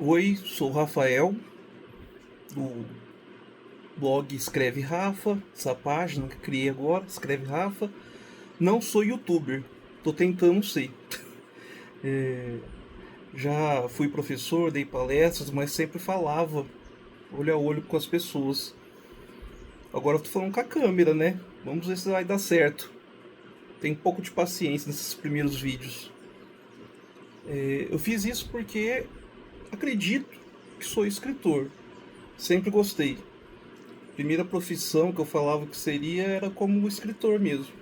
Oi, sou o Rafael, do blog Escreve Rafa, essa página que criei agora, Escreve Rafa. Não sou youtuber, tô tentando ser. Já fui professor, dei palestras, mas sempre falava olho a olho com as pessoas. Agora eu tô falando com a câmera, né? Vamos ver se vai dar certo. Tem um pouco de paciência nesses primeiros vídeos. Eu fiz isso porque acredito que sou escritor. Sempre gostei. Primeira profissão que eu falava que seria era como escritor mesmo.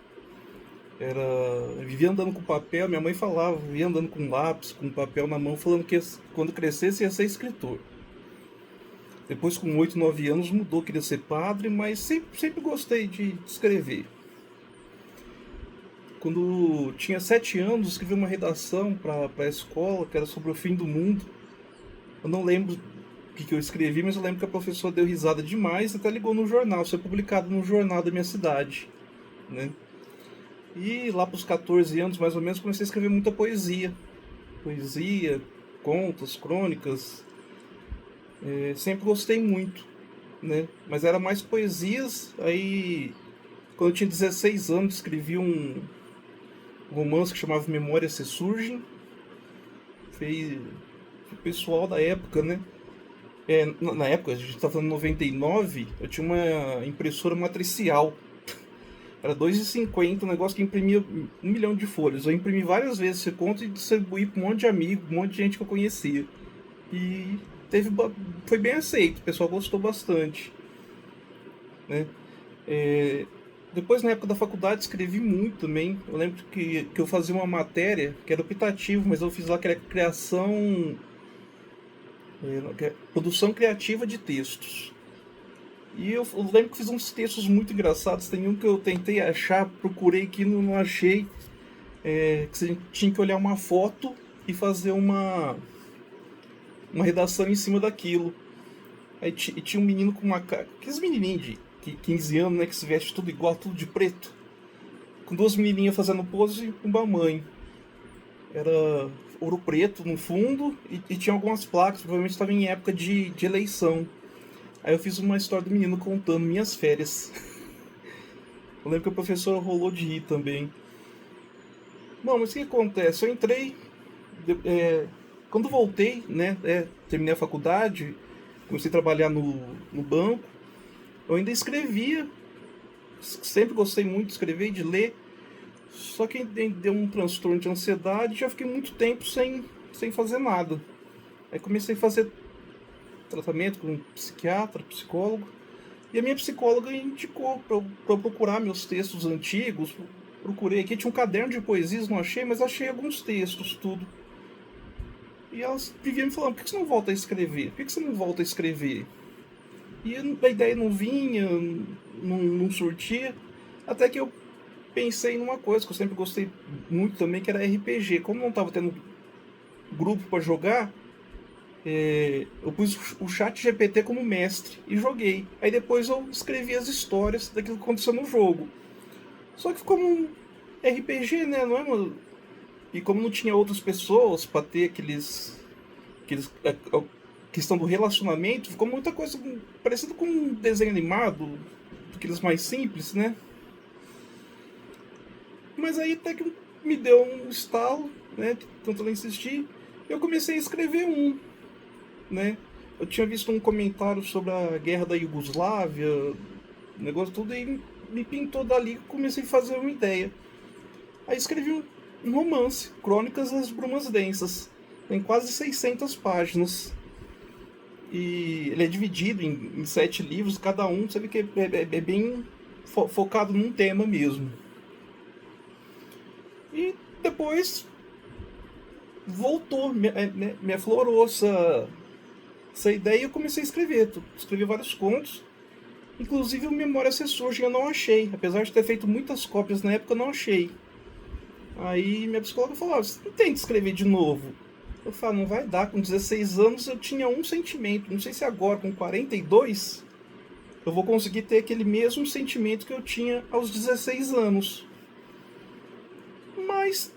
Eu vivia andando com papel, minha mãe falava, vivia andando com lápis, com papel na mão, falando que quando crescesse ia ser escritor. Depois, com 8, 9 anos, mudou, queria ser padre, mas sempre gostei de escrever. Quando tinha 7 anos, escrevi uma redação para a escola, que era sobre o fim do mundo. Eu não lembro o que eu escrevi, mas eu lembro que a professora deu risada demais e até ligou no jornal. Isso foi publicado no jornal da minha cidade, né? E lá para os 14 anos, mais ou menos, comecei a escrever muita poesia. Poesia, contos, crônicas. Sempre gostei muito, né? Mas era mais poesias. Aí, quando eu tinha 16 anos, escrevi um romance que chamava Memórias Se Surgem. Foi o pessoal da época, né? Na época, a gente tá falando 99, eu tinha uma impressora matricial. Era 2,50, um negócio que imprimia 1 milhão de folhas. Eu imprimi várias vezes esse conto e distribuí para um monte de amigo, um monte de gente que eu conhecia. E teve, foi bem aceito, o pessoal gostou bastante, né? É, Depois, na época da faculdade, escrevi muito também. Eu lembro que eu fazia uma matéria que era optativo, mas eu fiz lá que era criação, produção criativa de textos. E eu lembro que fiz uns textos muito engraçados. Tem um que eu tentei achar, procurei aqui, não achei. Que você tinha que olhar uma foto e fazer uma redação em cima daquilo. Aí e tinha um menino com uma cara. Aqueles menininhos de 15 anos, né? Que se veste tudo igual, tudo de preto. Com duas menininhas fazendo pose com uma mãe. Era ouro preto no fundo e tinha algumas placas. Provavelmente estava em época de eleição. Aí eu fiz uma história do menino contando minhas férias. Eu lembro que a professora rolou de rir também. Bom, mas o que acontece? Eu entrei. Quando voltei, né? Terminei a faculdade, comecei a trabalhar no banco. Eu ainda escrevia, sempre gostei muito de escrever e de ler, só que deu um transtorno de ansiedade e já fiquei muito tempo sem fazer nada. Aí comecei a fazer tratamento com um psiquiatra, psicólogo, e a minha psicóloga indicou para eu procurar meus textos antigos. Procurei aqui, tinha um caderno de poesias, não achei, mas achei alguns textos, tudo. E elas viviam me falando, por que você não volta a escrever? Por que você não volta a escrever? E a ideia não vinha, não surtia. Até que eu pensei numa coisa que eu sempre gostei muito também, que era RPG. Como não estava tendo grupo para jogar, eu pus o chat GPT como mestre e joguei. Aí depois eu escrevi as histórias daquilo que aconteceu no jogo. Só que ficou um RPG, né? Não é uma... E como não tinha outras pessoas para ter aqueles a questão do relacionamento, ficou muita coisa parecido com um desenho animado, aqueles mais simples, né? Mas aí até que me deu um estalo, né? Tanto eu insistir, eu comecei a escrever né? Eu tinha visto um comentário sobre a guerra da Iugoslávia, negócio tudo, e me pintou dali, comecei a fazer uma ideia. Aí escrevi um romance, Crônicas das Brumas Densas. Tem quase 600 páginas. E ele é dividido em 7 livros, cada um, você vê que é bem focado num tema mesmo. E depois voltou, me aflorou essa ideia e eu comecei a escrever. Escrevi vários contos, inclusive o Memória Se Surge eu não achei. Apesar de ter feito muitas cópias na época, eu não achei. Aí minha psicóloga falou, você não tem que escrever de novo. Eu falo, não vai dar, com 16 anos eu tinha um sentimento. Não sei se agora, com 42, eu vou conseguir ter aquele mesmo sentimento que eu tinha aos 16 anos. Mas,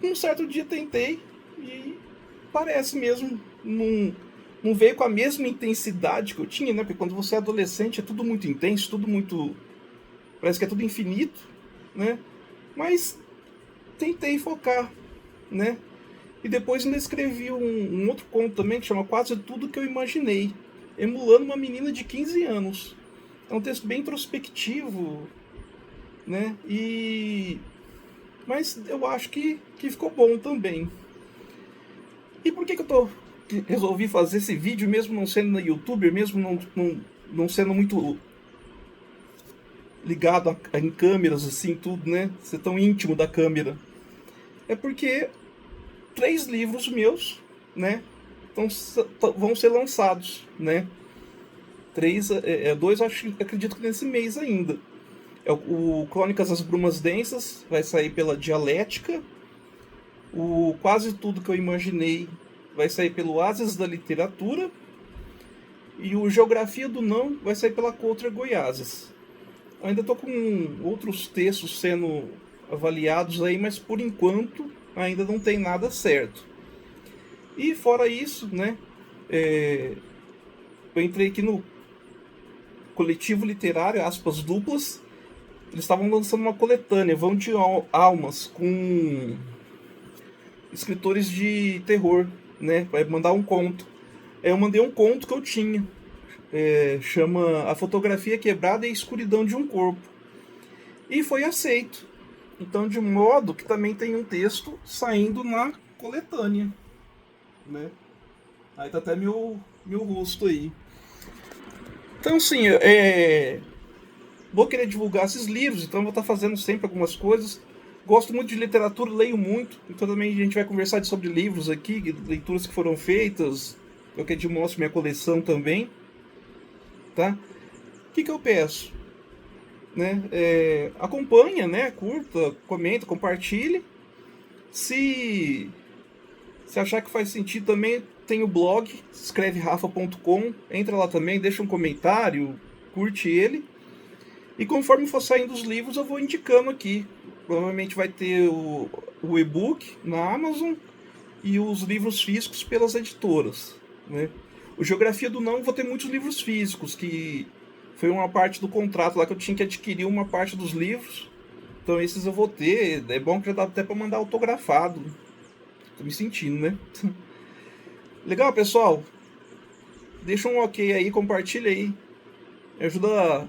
um certo dia tentei e parece mesmo. não veio com a mesma intensidade que eu tinha, né? Porque quando você é adolescente é tudo muito intenso, tudo muito... parece que é tudo infinito, né? Mas tentei focar, né? E depois ainda escrevi um outro conto também que chama Quase Tudo Que Eu Imaginei, emulando uma menina de 15 anos. É um texto bem introspectivo, né? Mas eu acho que ficou bom também. E por que eu resolvi fazer esse vídeo, mesmo não sendo no YouTube, mesmo não sendo muito ligado em câmeras, assim, tudo, né? Ser tão íntimo da câmera? É porque 3 livros meus, né? Vão ser lançados, né? 2 acredito que nesse mês ainda. O Crônicas das Brumas Densas vai sair pela Dialética. O Quase Tudo Que Eu Imaginei vai sair pelo Asas da Literatura. E o Geografia do Não vai sair pela Coutra Goiásas. Eu ainda estou com outros textos sendo avaliados aí, mas por enquanto ainda não tem nada certo. E fora isso, né, eu entrei aqui no Coletivo Literário, aspas duplas. Eles estavam lançando uma coletânea, Vão de Almas, com escritores de terror, né? Vai mandar um conto. Eu mandei um conto que eu tinha. Chama A Fotografia Quebrada e a Escuridão de um Corpo. E foi aceito. Então, de modo que também tem um texto saindo na coletânea, né? Aí tá até meu rosto aí. Então, assim, vou querer divulgar esses livros, então vou estar fazendo sempre algumas coisas. Gosto muito de literatura, leio muito, então também a gente vai conversar sobre livros aqui, leituras que foram feitas. Eu que mostro minha coleção também, tá? O que eu peço? Né? Acompanha, né? Curta, comenta, compartilhe. Se achar que faz sentido também, tem o blog, escreverafa.com, entra lá também, deixa um comentário, curte ele. E conforme for saindo os livros, eu vou indicando aqui. Provavelmente vai ter o e-book na Amazon e os livros físicos pelas editoras, né? O Geografia do Não, vou ter muitos livros físicos, que foi uma parte do contrato lá que eu tinha que adquirir uma parte dos livros. Então esses eu vou ter. É bom que já dá até para mandar autografado. Tô me sentindo, né? Legal, pessoal? Deixa um ok aí, compartilha aí. Me ajuda a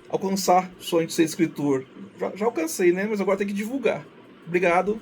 alcançar o sonho de ser escritor. Já alcancei, né? Mas agora tem que divulgar. Obrigado.